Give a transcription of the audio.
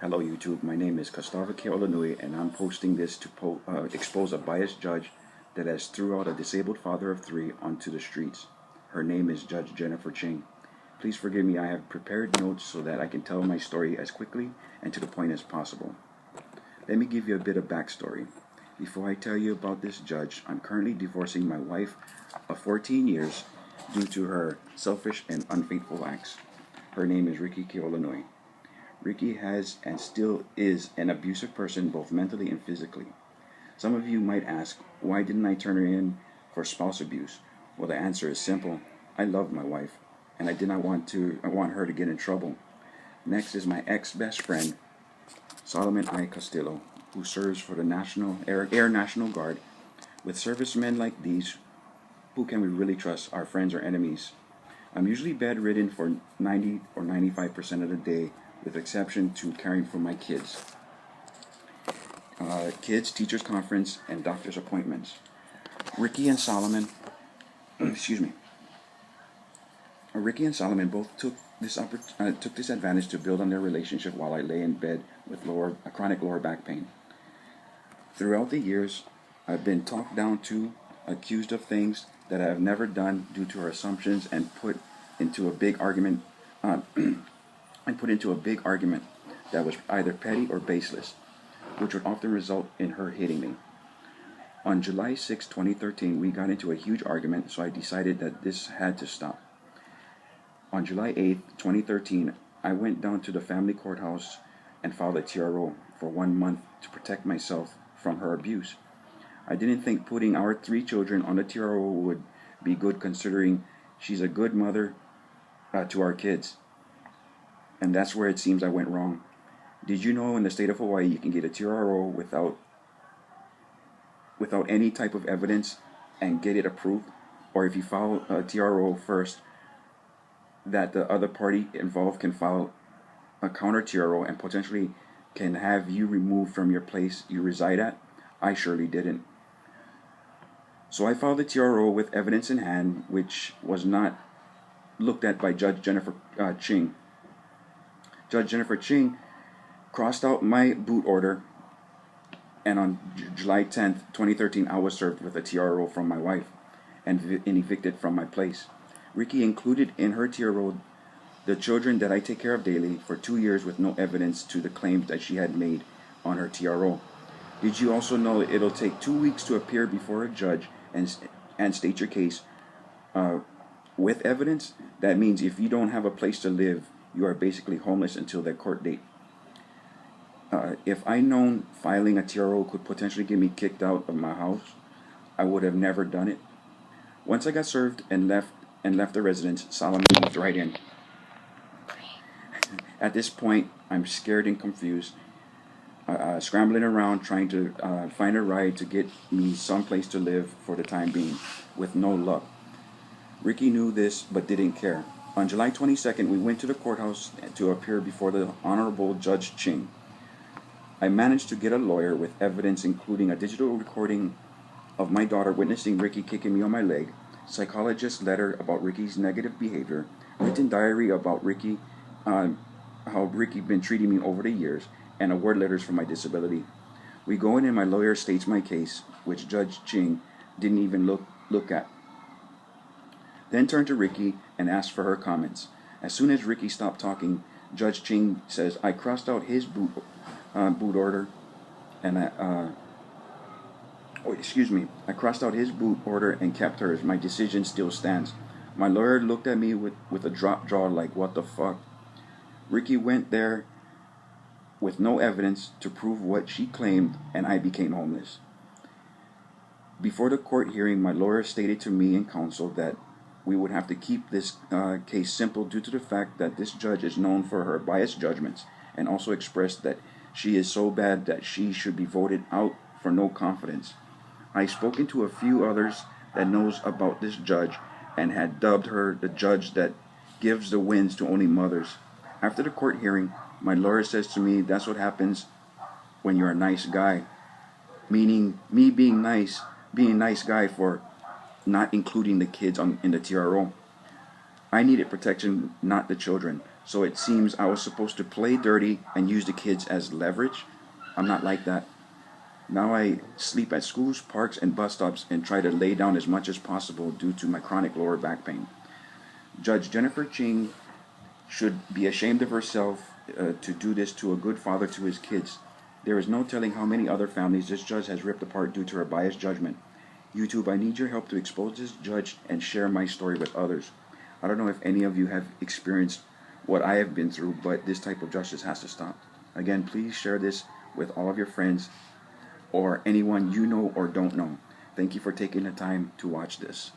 Hello YouTube, my name is Gustavo Keolanui and I'm posting this to expose a biased judge that has threw out a disabled father of three onto the streets. Her name is Judge Jennifer Ching. Please forgive me, I have prepared notes so that I can tell my story as quickly and to the point as possible. Let me give you a bit of backstory. Before I tell you about this judge, I'm currently divorcing my wife of 14 years due to her selfish and unfaithful acts. Her name is Ricky Keolanui. Ricky has and still is an abusive person both mentally and physically. Some of you might ask, why didn't I turn her in for spouse abuse? Well, the answer is simple. I love my wife, and I want her to get in trouble. Next is my ex-best friend, Solomon I. Castillo, who serves for the Air National Guard. With servicemen like these, who can we really trust, our friends or enemies? I'm usually bedridden for 90 or 95% of the day, with exception to caring for my kids. Teachers' conference, and doctor's appointments. Ricky and Solomon both took this advantage to build on their relationship while I lay in bed with chronic lower back pain. Throughout the years, I've been talked down to, accused of things that I have never done due to her assumptions, and put into a big argument that was either petty or baseless, which would often result in her hitting me. On July 6, 2013, we got into a huge argument, so I decided that this had to stop. On July 8, 2013, I went down to the family courthouse and filed a TRO for 1 month to protect myself from her abuse. I didn't think putting our 3 children on the TRO would be good, considering she's a good mother to our kids. And that's where it seems I went wrong. Did you know in the state of Hawaii you can get a TRO without any type of evidence and get it approved? Or if you file a TRO first, that the other party involved can file a counter TRO and potentially can have you removed from your place you reside at? I surely didn't. So I filed the TRO with evidence in hand, which was not looked at by Judge Jennifer Ching. Judge Jennifer Ching crossed out my boot order, and on July 10th, 2013, I was served with a TRO from my wife and evicted from my place. Ricky included in her TRO the children that I take care of daily for 2 years with no evidence to the claims that she had made on her TRO. Did you also know it'll take 2 weeks to appear before a judge and state your case with evidence? That means if you don't have a place to live, you are basically homeless until that court date. If I known filing a TRO could potentially get me kicked out of my house, I would have never done it. Once I got served and left the residence, Solomon moved right in. At this point, I'm scared and confused, scrambling around trying to find a ride to get me someplace to live for the time being, with no luck. Ricky knew this but didn't care. On July 22nd, we went to the courthouse to appear before the Honorable Judge Ching. I managed to get a lawyer with evidence, including a digital recording of my daughter witnessing Ricky kicking me on my leg, psychologist's letter about Ricky's negative behavior, written diary about Ricky, how Ricky been treating me over the years, and award letters for my disability. We go in and my lawyer states my case, which Judge Ching didn't even look at. Then turned to Ricky and asked for her comments. As soon as Ricky stopped talking, Judge Ching says, I crossed out his boot order, and I crossed out his boot order and kept hers. My decision still stands. My lawyer looked at me with a drop jaw like, what the fuck? Ricky went there with no evidence to prove what she claimed, and I became homeless. Before the court hearing, my lawyer stated to me and counsel that we would have to keep this case simple due to the fact that this judge is known for her biased judgments, and also expressed that she is so bad that she should be voted out for no confidence. I spoken to a few others that knows about this judge and had dubbed her the judge that gives the wins to only mothers. After the court hearing, my lawyer says to me, that's what happens when you're a nice guy. Meaning me being a nice guy for not including the kids in the TRO. I needed protection, not the children. So it seems I was supposed to play dirty and use the kids as leverage. I'm not like that. Now I sleep at schools, parks, and bus stops and try to lay down as much as possible due to my chronic lower back pain. Judge Jennifer Ching should be ashamed of herself to do this to a good father to his kids. There is no telling how many other families this judge has ripped apart due to her biased judgment. YouTube, I need your help to expose this judge and share my story with others. I don't know if any of you have experienced what I have been through, but this type of justice has to stop. Again, please share this with all of your friends or anyone you know or don't know. Thank you for taking the time to watch this.